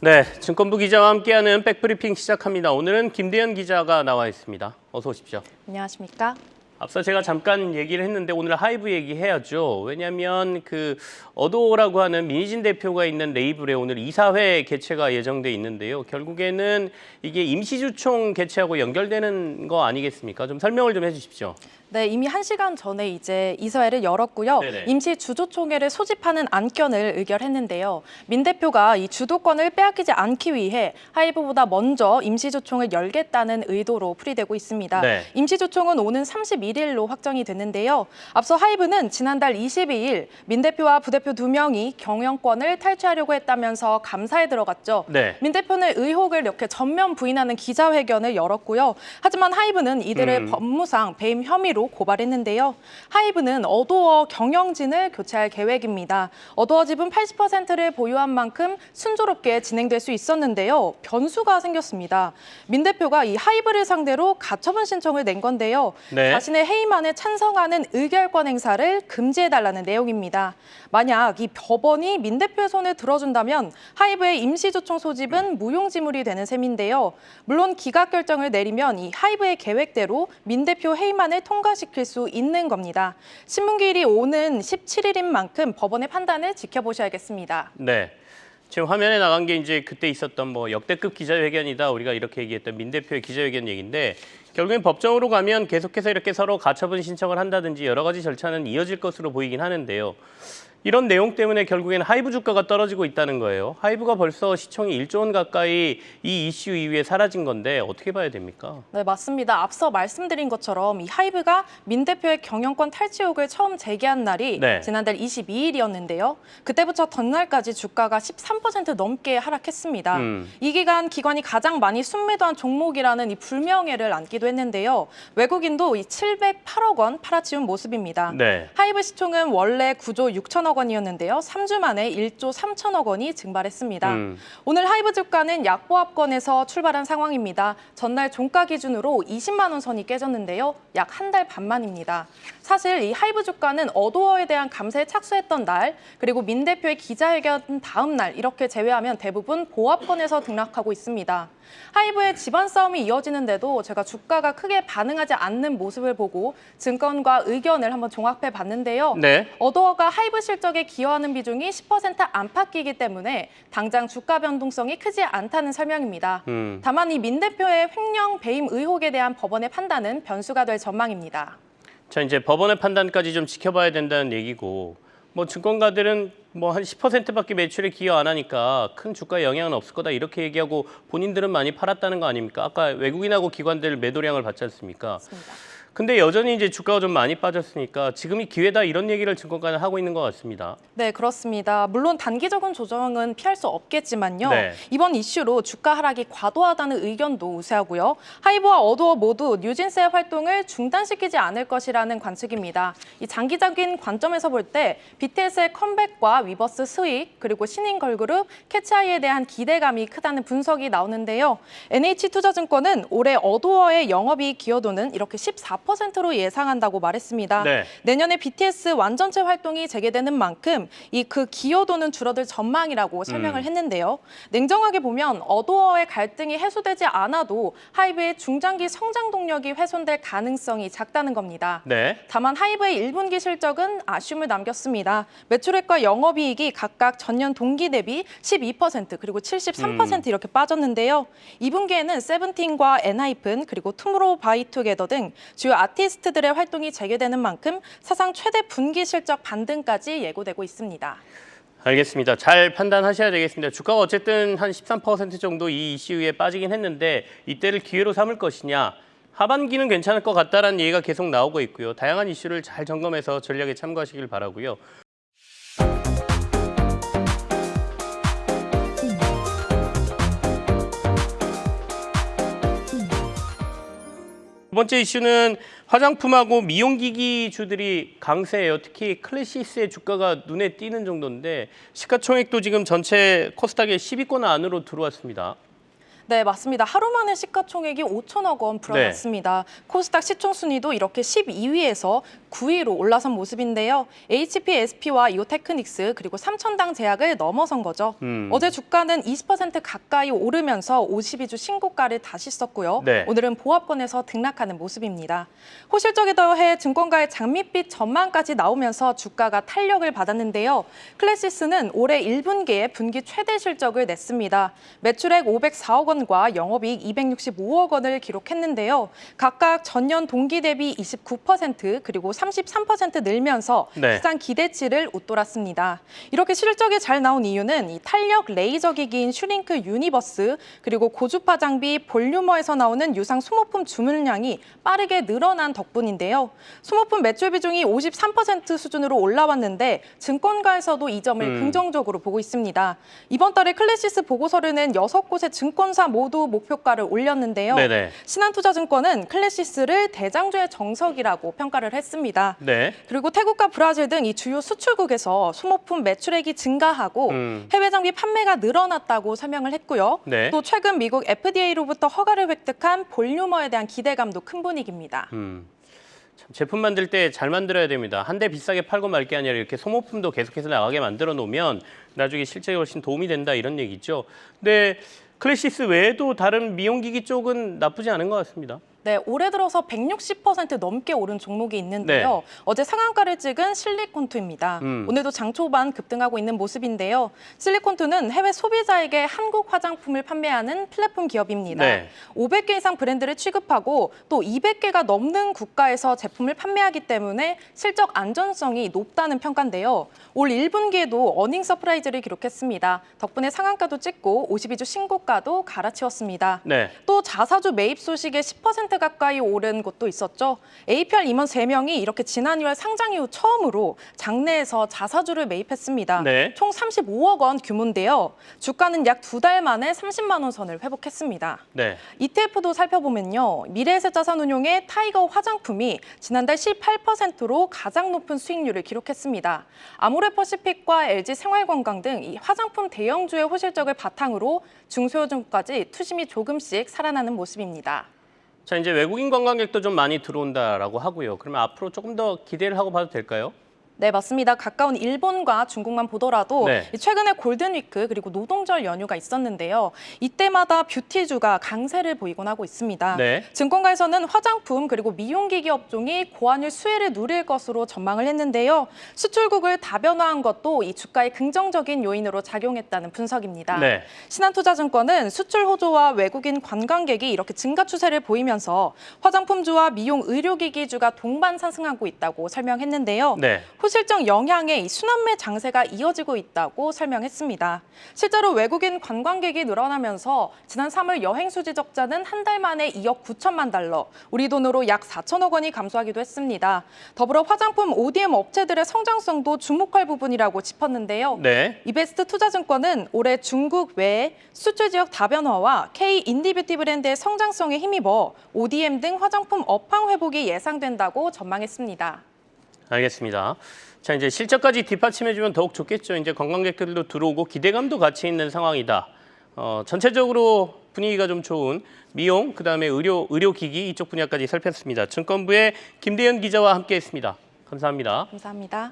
네, 증권부 기자와 함께하는 백브리핑 시작합니다. 오늘은 김대현 기자가 나와 있습니다. 어서 오십시오. 안녕하십니까? 앞서 제가 잠깐 얘기를 했는데 오늘 하이브 얘기해야죠. 왜냐하면 어도어라고 하는 민희진 대표가 있는 레이블에 오늘 이사회 개최가 예정돼 있는데요. 결국에는 이게 임시주총 개최하고 연결되는 거 아니겠습니까? 좀 설명을 좀 해주십시오. 네, 이미 1시간 전에 이제 이사회를 열었고요. 네네. 임시 주주총회를 소집하는 안건을 의결했는데요. 민 대표가 이 주도권을 빼앗기지 않기 위해 하이브보다 먼저 임시주총을 열겠다는 의도로 풀이되고 있습니다. 네. 임시주총은 오는 31일로 확정이 됐는데요. 앞서 하이브는 지난달 22일 민 대표와 부대표 2명이 경영권을 탈취하려고 했다면서 감사에 들어갔죠. 네. 민 대표는 의혹을 이렇게 전면 부인하는 기자회견을 열었고요. 하지만 하이브는 이들을 법무상 배임 혐의로 고발했는데요. 하이브는 어도어 경영진을 교체할 계획입니다. 어도어 지분 80%를 보유한 만큼 순조롭게 진행될 수 있었는데요. 변수가 생겼습니다. 민 대표가 이 하이브를 상대로 가처분 신청을 낸 건데요. 네. 자신의 해임안에 찬성하는 의결권 행사를 금지해달라는 내용입니다. 만약 이 법원이 민 대표의 손을 들어준다면 하이브의 임시주총 소집은 무용지물이 되는 셈인데요. 물론 기각 결정을 내리면 이 하이브의 계획대로 민 대표 해임안을 통과시킬 수 있는 겁니다. 신문기일이 오는 17일인 만큼 법원의 판단을 지켜보셔야겠습니다. 네. 지금 화면에 나간 게 이제 그때 있었던 역대급 기자회견이다. 우리가 이렇게 얘기했던 민 대표의 기자회견 얘기인데 결국엔 법정으로 가면 계속해서 이렇게 서로 가처분 신청을 한다든지 여러 가지 절차는 이어질 것으로 보이긴 하는데요. 이런 내용 때문에 결국에는 하이브 주가가 떨어지고 있다는 거예요. 하이브가 벌써 시총이 1조 원 가까이 이 이슈 이후에 사라진 건데 어떻게 봐야 됩니까? 네, 맞습니다. 앞서 말씀드린 것처럼 이 하이브가 민 대표의 경영권 탈취 의혹을 처음 제기한 날이 네. 지난달 22일이었는데요. 그때부터 전날까지 주가가 13% 넘게 하락했습니다. 이 기간 기관이 가장 많이 순매도한 종목이라는 이 불명예를 안기도 했는데요. 외국인도 이 708억 원 팔아치운 모습입니다. 네. 하이브 시총은 원래 9조 6천억 원이었는데요. 3주 만에 1조 3천억 원이 증발했습니다. 오늘 하이브 주가는 약보합권에서 출발한 상황입니다. 전날 종가 기준으로 20만 원 선이 깨졌는데요. 약 한 달 반 만입니다. 사실 이 하이브 주가는 어도어에 대한 감세에 착수했던 날, 그리고 민 대표의 기자회견 다음 날 이렇게 제외하면 대부분 보합권에서 등락하고 있습니다. 하이브의 지반 싸움이 이어지는데도 제가 주가가 크게 반응하지 않는 모습을 보고 증권과 의견을 한번 종합해 봤는데요. 네. 어도어가 하이브 실적에 기여하는 비중이 10% 안팎이기 때문에 당장 주가 변동성이 크지 않다는 설명입니다. 다만 이 민 대표의 횡령 배임 의혹에 대한 법원의 판단은 변수가 될 전망입니다. 자, 이제 법원의 판단까지 좀 지켜봐야 된다는 얘기고 증권가들은 한 10%밖에 매출에 기여 안 하니까 큰 주가에 영향은 없을 거다 이렇게 얘기하고 본인들은 많이 팔았다는 거 아닙니까? 아까 외국인하고 기관들 매도량을 받지 않습니까? 맞습니다. 근데 여전히 이제 주가가 좀 많이 빠졌으니까 지금이 기회다 이런 얘기를 증권가는 하고 있는 것 같습니다. 네, 그렇습니다. 물론 단기적인 조정은 피할 수 없겠지만요. 네. 이번 이슈로 주가 하락이 과도하다는 의견도 우세하고요. 하이브와 어도어 모두 뉴진스의 활동을 중단시키지 않을 것이라는 관측입니다. 이 장기적인 관점에서 볼 때 BTS의 컴백과 위버스 스윗, 그리고 신인 걸그룹 캐치아이에 대한 기대감이 크다는 분석이 나오는데요. NH투자증권은 올해 어도어의 영업이익 기여도는 이렇게 14%로 예상한다고 말했습니다. 네. 내년에 BTS 완전체 활동이 재개되는 만큼 그 기여도는 줄어들 전망이라고 설명을 했는데요. 냉정하게 보면 어도어의 갈등이 해소되지 않아도 하이브의 중장기 성장 동력이 훼손될 가능성이 작다는 겁니다. 네. 다만 하이브의 1분기 실적은 아쉬움을 남겼습니다. 매출액과 영업이익이 각각 전년 동기 대비 12% 그리고 73% 이렇게 빠졌는데요. 2분기에는 세븐틴과 엔하이픈 그리고 투모로우바이투게더 등 주요 아티스트들의 활동이 재개되는 만큼 사상 최대 분기 실적 반등까지 예고되고 있습니다. 알겠습니다. 잘 판단하셔야 되겠습니다. 주가가 어쨌든 한 13% 정도 이 이슈에 빠지긴 했는데 이때를 기회로 삼을 것이냐. 하반기는 괜찮을 것 같다라는 얘기가 계속 나오고 있고요. 다양한 이슈를 잘 점검해서 전략에 참고하시길 바라고요. 두 번째 이슈는 화장품하고 미용기기주들이 강세예요. 특히 클래시스의 주가가 눈에 띄는 정도인데 시가총액도 지금 전체 코스닥의 10위권 안으로 들어왔습니다. 네, 맞습니다. 하루 만에 시가총액이 5천억 원 불어났습니다. 코스닥 시총 순위도 이렇게 12위에서 9위로 올라선 모습인데요. HPSP와 이오테크닉스 그리고 삼천당 제약을 넘어선 거죠. 어제 주가는 20% 가까이 오르면서 52주 신고가를 다시 썼고요. 네. 오늘은 보합권에서 등락하는 모습입니다. 호실적에 더해 증권가의 장밋빛 전망까지 나오면서 주가가 탄력을 받았는데요. 클래시스는 올해 1분기에 분기 최대 실적을 냈습니다. 매출액 504억 원과 영업이익 265억 원을 기록했는데요. 각각 전년 동기 대비 29% 그리고 33% 늘면서 네. 시장 기대치를 웃돌았습니다. 이렇게 실적이 잘 나온 이유는 이 탄력 레이저 기기인 슈링크 유니버스 그리고 고주파 장비 볼류머에서 나오는 유상 소모품 주문량이 빠르게 늘어난 덕분인데요. 소모품 매출 비중이 53% 수준으로 올라왔는데 증권가에서도 이 점을 긍정적으로 보고 있습니다. 이번 달에 클래시스 보고서를 낸 6곳의 증권사 모두 목표가를 올렸는데요. 네네. 신한투자증권은 클래시스를 대장주의 정석이라고 평가를 했습니다. 네. 그리고 태국과 브라질 등 이 주요 수출국에서 소모품 매출액이 증가하고 해외 장비 판매가 늘어났다고 설명을 했고요. 네. 또 최근 미국 FDA로부터 허가를 획득한 볼류머에 대한 기대감도 큰 분위기입니다. 참 제품 만들 때 잘 만들어야 됩니다. 한 대 비싸게 팔고 말 게 아니라 이렇게 소모품도 계속해서 나가게 만들어 놓으면 나중에 실적에 훨씬 도움이 된다 이런 얘기죠. 근데 클래시스 외에도 다른 미용기기 쪽은 나쁘지 않은 것 같습니다. 네, 올해 들어서 160% 넘게 오른 종목이 있는데요. 네. 어제 상한가를 찍은 실리콘투입니다. 오늘도 장 초반 급등하고 있는 모습인데요. 실리콘투는 해외 소비자에게 한국 화장품을 판매하는 플랫폼 기업입니다. 네. 500개 이상 브랜드를 취급하고 또 200개가 넘는 국가에서 제품을 판매하기 때문에 실적 안전성이 높다는 평가인데요. 올 1분기에도 어닝 서프라이즈를 기록했습니다. 덕분에 상한가도 찍고 52주 신고가도 갈아치웠습니다. 네. 또 자사주 매입 소식에 10% 가까이 오른 곳도 있었죠. APR 임원 3명이 이렇게 지난 2월 상장 이후 처음으로 장내에서 자사주를 매입했습니다. 네. 총 35억 원 규모인데요. 주가는 약 2달 만에 30만 원 선을 회복했습니다. 네. ETF도 살펴보면요. 미래에셋 자산운용의 타이거 화장품이 지난달 18%로 가장 높은 수익률을 기록했습니다. 아모레퍼시픽과 LG생활건강 등 이 화장품 대형주의 호실적을 바탕으로 중소형주까지 투심이 조금씩 살아나는 모습입니다. 자, 이제 외국인 관광객도 좀 많이 들어온다라고 하고요. 그러면 앞으로 조금 더 기대를 하고 봐도 될까요? 네, 맞습니다. 가까운 일본과 중국만 보더라도 네. 최근에 골든위크 그리고 노동절 연휴가 있었는데요. 이때마다 뷰티주가 강세를 보이곤 하고 있습니다. 네. 증권가에서는 화장품 그리고 미용기기 업종이 고환율 수혜를 누릴 것으로 전망을 했는데요. 수출국을 다변화한 것도 이 주가의 긍정적인 요인으로 작용했다는 분석입니다. 네. 신한투자증권은 수출 호조와 외국인 관광객이 이렇게 증가 추세를 보이면서 화장품주와 미용 의료기기주가 동반 상승하고 있다고 설명했는데요. 네. 호실적 영향에 이 순환매 장세가 이어지고 있다고 설명했습니다. 실제로 외국인 관광객이 늘어나면서 지난 3월 여행 수지 적자는 한 달 만에 2억 9천만 달러, 우리 돈으로 약 4천억 원이 감소하기도 했습니다. 더불어 화장품 ODM 업체들의 성장성도 주목할 부분이라고 짚었는데요. 네. 이베스트 투자증권은 올해 중국 외에 수출 지역 다변화와 K 인디뷰티 브랜드의 성장성에 힘입어 ODM 등 화장품 업황 회복이 예상된다고 전망했습니다. 알겠습니다. 자, 이제 실적까지 뒷받침해주면 더욱 좋겠죠. 이제 관광객들도 들어오고 기대감도 같이 있는 상황이다. 전체적으로 분위기가 좀 좋은 미용, 그다음에 의료기기 이쪽 분야까지 살폈습니다. 증권부의 김대현 기자와 함께했습니다. 감사합니다. 감사합니다.